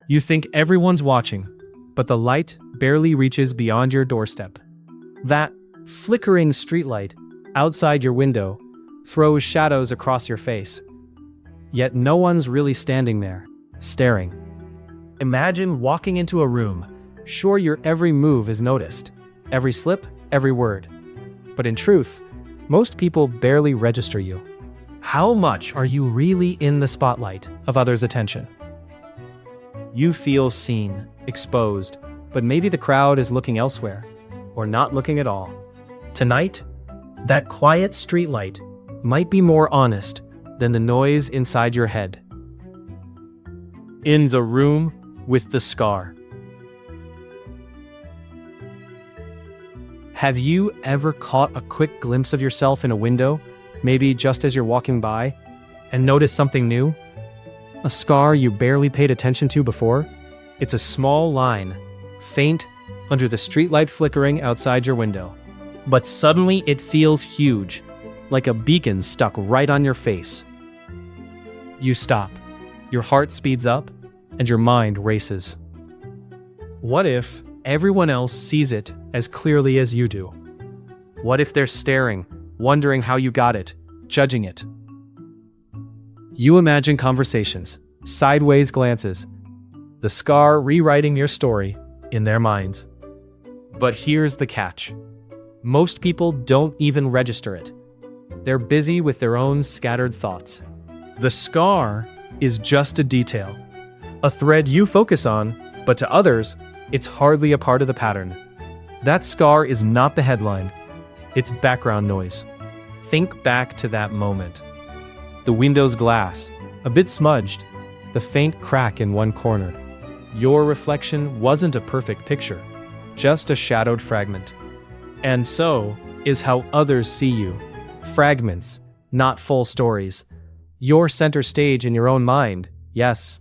You think everyone's watching, but the light barely reaches beyond your doorstep. That flickering streetlight outside your window throws shadows across your face. Yet no one's really standing there, staring. Imagine walking into a room, sure your every move is noticed, every slip, every word. But in truth, most people barely register you. How much are you really in the spotlight of others' attention? You feel seen, exposed, but maybe the crowd is looking elsewhere, or not looking at all. Tonight, that quiet streetlight might be more honest than the noise inside your head. In the room with the scar. Have you ever caught a quick glimpse of yourself in a window, maybe just as you're walking by, and noticed something new? A scar you barely paid attention to before? It's a small line, faint, under the streetlight flickering outside your window. But suddenly it feels huge, like a beacon stuck right on your face. You stop, your heart speeds up, and your mind races. What if everyone else sees it as clearly as you do? What if they're staring, wondering how you got it, judging it? You imagine conversations, sideways glances, the scar rewriting your story in their minds. But here's the catch. Most people don't even register it. They're busy with their own scattered thoughts. The scar is just a detail, a thread you focus on, but to others, it's hardly a part of the pattern. That scar is not the headline, it's background noise. Think back to that moment. The window's glass, a bit smudged, the faint crack in one corner. Your reflection wasn't a perfect picture, just a shadowed fragment. And so is how others see you. Fragments, not full stories. You're center stage in your own mind, yes.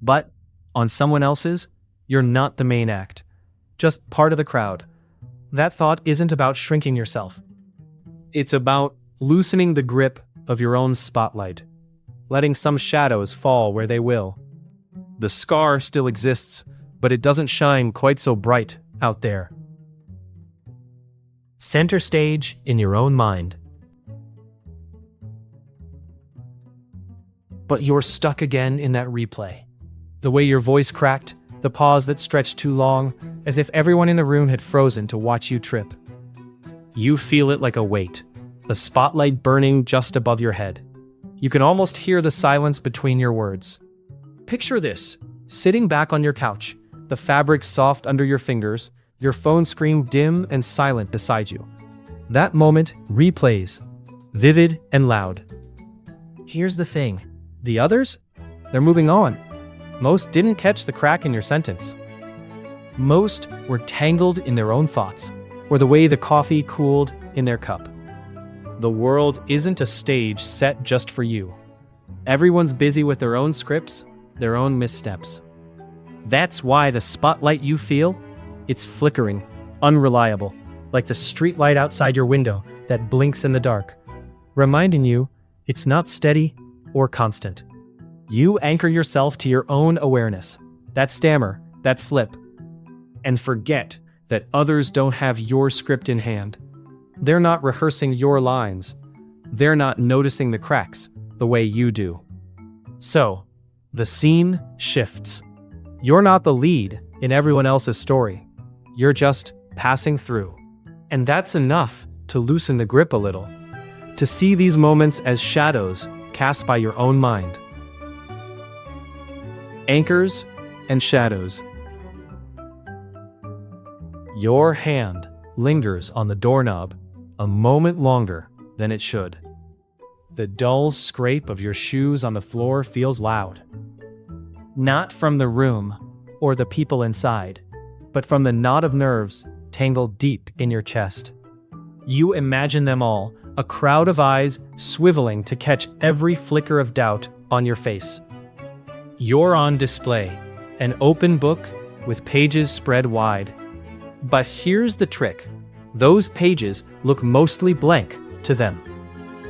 But on someone else's, you're not the main act, just part of the crowd. That thought isn't about shrinking yourself. It's about loosening the grip of your own spotlight, letting some shadows fall where they will. The scar still exists, but it doesn't shine quite so bright out there. Center stage in your own mind. But you're stuck again in that replay. The way your voice cracked, the pause that stretched too long, as if everyone in the room had frozen to watch you trip. You feel it like a weight, the spotlight burning just above your head. You can almost hear the silence between your words. Picture this, sitting back on your couch, the fabric soft under your fingers, your phone screen dim and silent beside you. That moment replays, vivid and loud. Here's the thing, the others? They're moving on. Most didn't catch the crack in your sentence. Most were tangled in their own thoughts, or the way the coffee cooled in their cup. The world isn't a stage set just for you. Everyone's busy with their own scripts, their own missteps. That's why the spotlight you feel, it's flickering, unreliable, like the streetlight outside your window that blinks in the dark, reminding you it's not steady or constant. You anchor yourself to your own awareness, that stammer, that slip, and forget that others don't have your script in hand. They're not rehearsing your lines. They're not noticing the cracks the way you do. So, the scene shifts. You're not the lead in everyone else's story. You're just passing through. And that's enough to loosen the grip a little, to see these moments as shadows cast by your own mind. Anchors and shadows. Your hand lingers on the doorknob a moment longer than it should. The dull scrape of your shoes on the floor feels loud. Not from the room or the people inside, but from the knot of nerves tangled deep in your chest. You imagine them all, a crowd of eyes swiveling to catch every flicker of doubt on your face. You're on display, an open book with pages spread wide. But here's the trick. Those pages look mostly blank to them.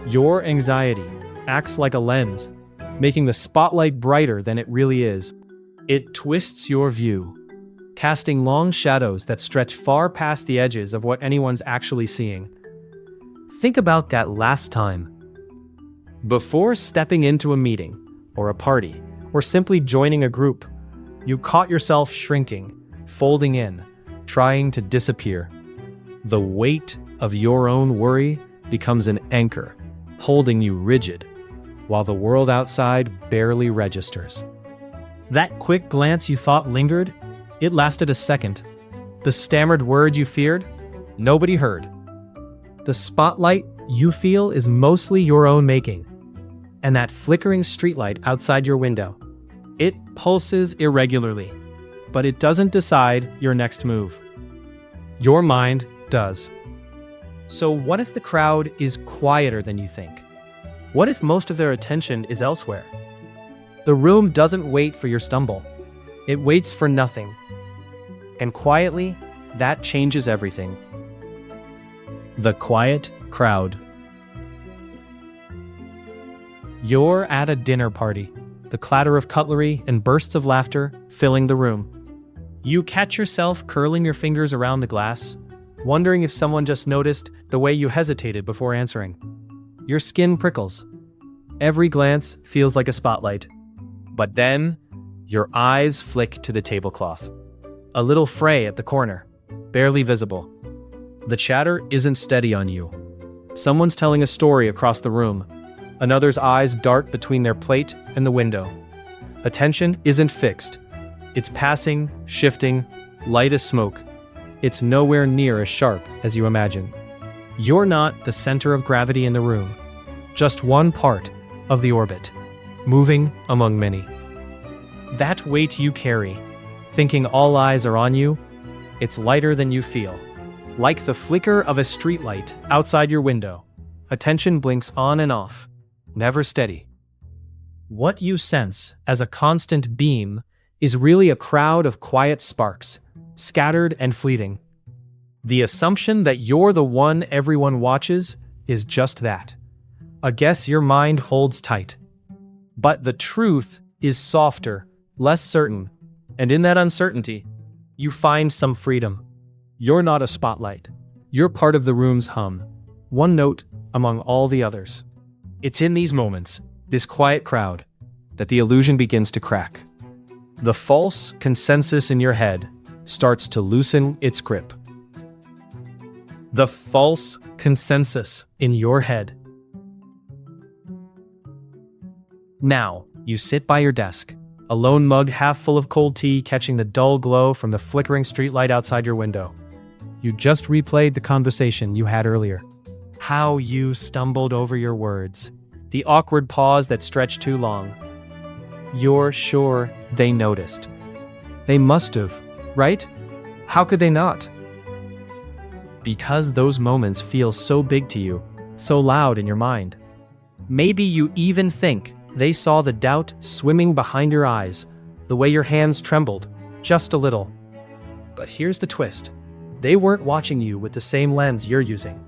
Your anxiety acts like a lens, making the spotlight brighter than it really is. It twists your view, casting long shadows that stretch far past the edges of what anyone's actually seeing. Think about that last time. Before stepping into a meeting, or a party, or simply joining a group, you caught yourself shrinking, folding in, trying to disappear. The weight of your own worry becomes an anchor, holding you rigid, while the world outside barely registers. That quick glance you thought lingered, it lasted a second. The stammered word you feared, nobody heard. The spotlight you feel is mostly your own making. And that flickering streetlight outside your window, it pulses irregularly, but it doesn't decide your next move. Your mind does. So what if the crowd is quieter than you think? What if most of their attention is elsewhere? The room doesn't wait for your stumble. It waits for nothing. And quietly, that changes everything. The quiet crowd. You're at a dinner party, the clatter of cutlery and bursts of laughter filling the room. You catch yourself curling your fingers around the glass, wondering if someone just noticed the way you hesitated before answering. Your skin prickles. Every glance feels like a spotlight. But then, your eyes flick to the tablecloth. A little fray at the corner, barely visible. The chatter isn't steady on you. Someone's telling a story across the room. Another's eyes dart between their plate and the window. Attention isn't fixed. It's passing, shifting, light as smoke. It's nowhere near as sharp as you imagine. You're not the center of gravity in the room, just one part of the orbit, moving among many. That weight you carry, thinking all eyes are on you, it's lighter than you feel. Like the flicker of a streetlight outside your window, attention blinks on and off, never steady. What you sense as a constant beam is really a crowd of quiet sparks, scattered and fleeting. The assumption that you're the one everyone watches is just that, a guess your mind holds tight. But the truth is softer, less certain, and in that uncertainty, you find some freedom. You're not a spotlight. You're part of the room's hum, one note among all the others. It's in these moments, this quiet crowd, that the illusion begins to crack. The false consensus in your head starts to loosen its grip. The false consensus in your head. Now, you sit by your desk, a lone mug half full of cold tea catching the dull glow from the flickering streetlight outside your window. You just replayed the conversation you had earlier. How you stumbled over your words, the awkward pause that stretched too long. You're sure they noticed. They must have, right? How could they not? Because those moments feel so big to you, so loud in your mind. Maybe you even think they saw the doubt swimming behind your eyes, the way your hands trembled, just a little. But here's the twist. They weren't watching you with the same lens you're using.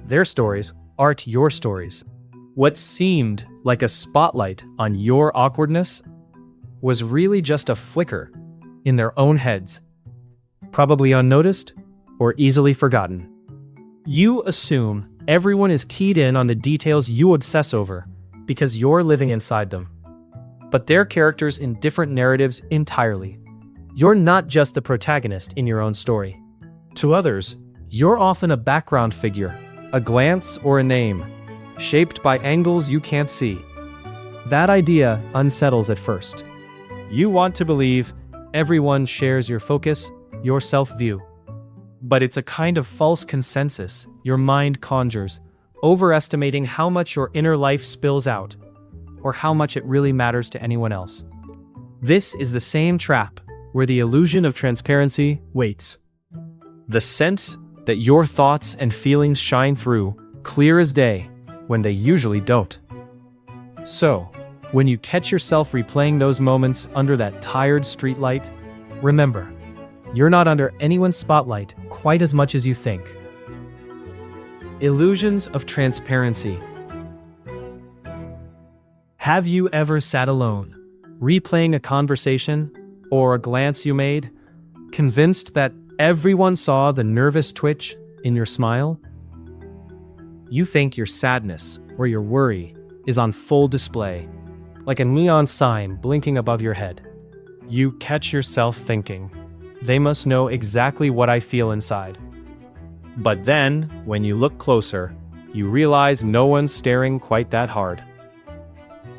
Their stories aren't your stories. What seemed like a spotlight on your awkwardness was really just a flicker in their own heads, probably unnoticed or easily forgotten. You assume everyone is keyed in on the details you obsess over because you're living inside them. But they're characters in different narratives entirely. You're not just the protagonist in your own story. To others, you're often a background figure, a glance or a name, shaped by angles you can't see. That idea unsettles at first. You want to believe everyone shares your focus, your self-view. But it's a kind of false consensus your mind conjures, overestimating how much your inner life spills out, or how much it really matters to anyone else. This is the same trap where the illusion of transparency waits. The sense that your thoughts and feelings shine through, clear as day, when they usually don't. So, when you catch yourself replaying those moments under that tired streetlight, remember, you're not under anyone's spotlight quite as much as you think. Illusions of transparency. Have you ever sat alone, replaying a conversation, or a glance you made, convinced that everyone saw the nervous twitch in your smile? You think your sadness or your worry is on full display, like a neon sign blinking above your head. You catch yourself thinking, they must know exactly what I feel inside. But then, when you look closer, you realize no one's staring quite that hard.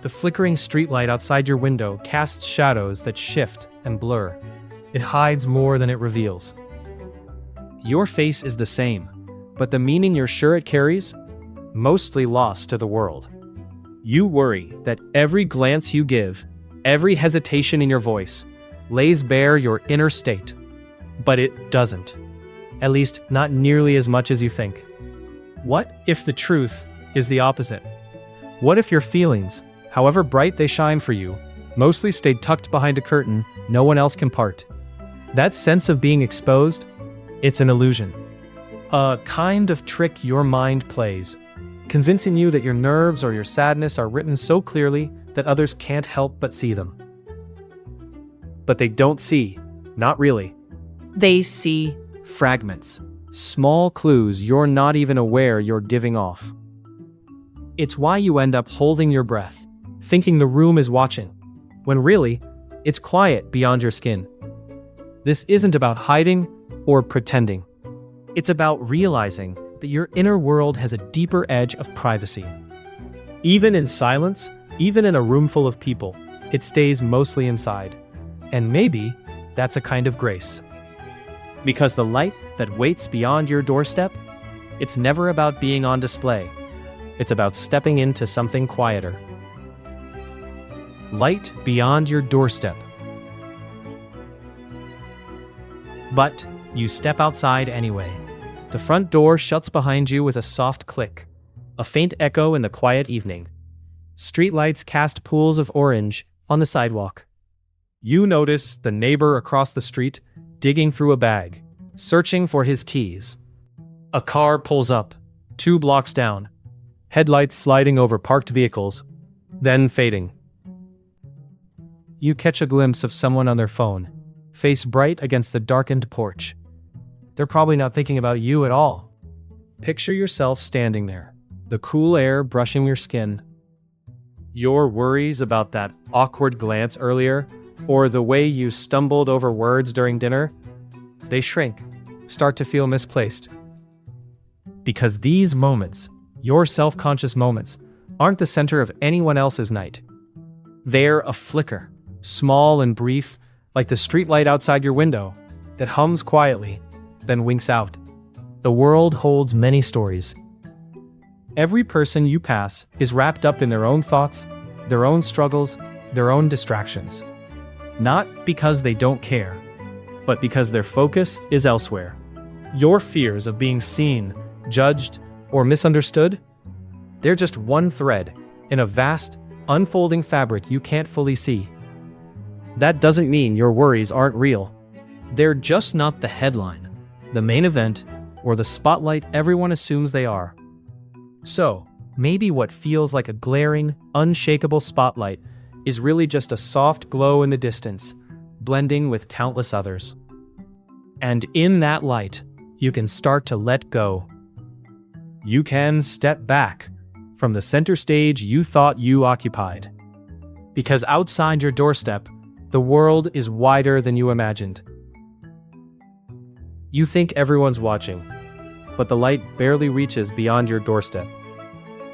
The flickering streetlight outside your window casts shadows that shift and blur. It hides more than it reveals. Your face is the same, but the meaning you're sure it carries? Mostly lost to the world. You worry that every glance you give, every hesitation in your voice, lays bare your inner state. But it doesn't. At least, not nearly as much as you think. What if the truth is the opposite? What if your feelings, however bright they shine for you, mostly stay tucked behind a curtain no one else can part? That sense of being exposed? It's an illusion. A kind of trick your mind plays, convincing you that your nerves or your sadness are written so clearly that others can't help but see them. But they don't see, not really. They see fragments, small clues you're not even aware you're giving off. It's why you end up holding your breath, thinking the room is watching, when really, it's quiet beyond your skin. This isn't about hiding or pretending. It's about realizing that your inner world has a deeper edge of privacy. Even in silence, even in a room full of people, it stays mostly inside. And maybe that's a kind of grace. Because the light that waits beyond your doorstep, it's never about being on display. It's about stepping into something quieter. Light beyond your doorstep. But you step outside anyway. The front door shuts behind you with a soft click, a faint echo in the quiet evening. Streetlights cast pools of orange on the sidewalk. You notice the neighbor across the street digging through a bag, searching for his keys. A car pulls up, 2 blocks down, headlights sliding over parked vehicles, then fading. You catch a glimpse of someone on their phone, face bright against the darkened porch. They're probably not thinking about you at all. Picture yourself standing there, the cool air brushing your skin. Your worries about that awkward glance earlier, or the way you stumbled over words during dinner, they shrink, start to feel misplaced. Because these moments, your self-conscious moments, aren't the center of anyone else's night. They're a flicker, small and brief, like the streetlight outside your window, that hums quietly, then winks out. The world holds many stories. Every person you pass is wrapped up in their own thoughts, their own struggles, their own distractions. Not because they don't care, but because their focus is elsewhere. Your fears of being seen, judged, or misunderstood? They're just one thread in a vast, unfolding fabric you can't fully see. That doesn't mean your worries aren't real. They're just not the headline, the main event, or the spotlight everyone assumes they are. So, maybe what feels like a glaring, unshakable spotlight is really just a soft glow in the distance, blending with countless others. And in that light, you can start to let go. You can step back from the center stage you thought you occupied. Because outside your doorstep, the world is wider than you imagined. You think everyone's watching, but the light barely reaches beyond your doorstep.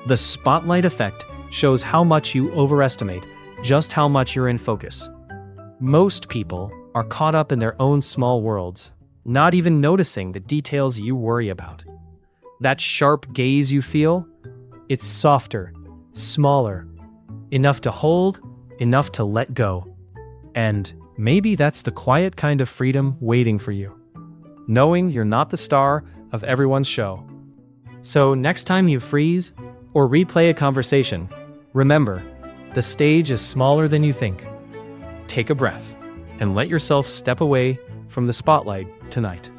The spotlight effect shows how much you overestimate just how much you're in focus. Most people are caught up in their own small worlds, not even noticing the details you worry about. That sharp gaze you feel, it's softer, smaller, enough to hold, enough to let go. And maybe that's the quiet kind of freedom waiting for you, knowing you're not the star of everyone's show. So next time you freeze or replay a conversation, remember, the stage is smaller than you think. Take a breath and let yourself step away from the spotlight tonight.